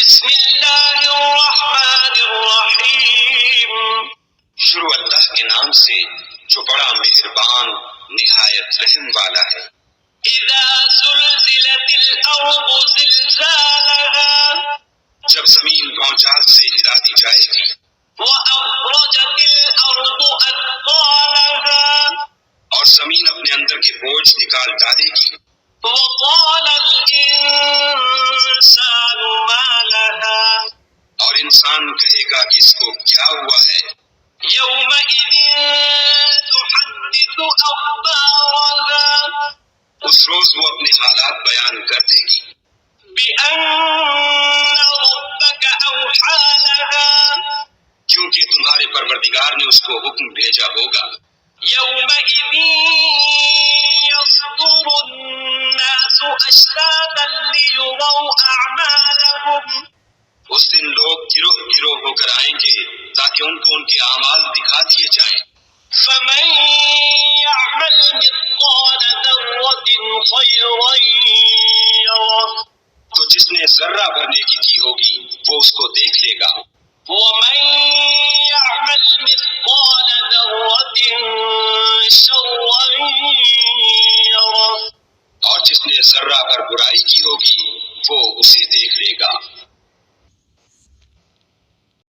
بسم اللہ الرحمن الرحیم، شروع اللہ کے نام سے جو بڑا مہربان نہایت رحم والا ہے۔ اذا زلزلت الارض زلزالها، جب زمین بھونچال سے ہلا دی جائے گی۔ واخرجت الارض اثقالها، اور زمین اپنے اندر کے بوجھ نکال ڈالے گی۔ وقال الانسان ما لها، اور انسان کہے گا کہ اس کو کیا ہوا ہے۔ یومئذ تحدث اخبارها، اس روز وہ اپنے حالات بیان کر دے گی۔ بأن ربك اوحى لها، کیونکہ تمہارے پروردگار نے اس کو حکم بھیجا ہوگا۔ یومئذ يصدر الناس اشتاتا ليروا اعمالهم، اس دن لوگ گروہ گروہ ہو کر آئیں گے تاکہ ان کو ان کے اعمال دکھا دیے جائیں۔ فمن يعمل مثقال ذرة خيرا يره، تو جس نے ذرہ بھر نیکی کی ہوگی وہ اس کو دیکھ لے گا۔ ومن يعمل مثقال ذرة شرا يره، اور جس نے ذرہ بھر برائی کی ہوگی وہ اسے دیکھ لے گا۔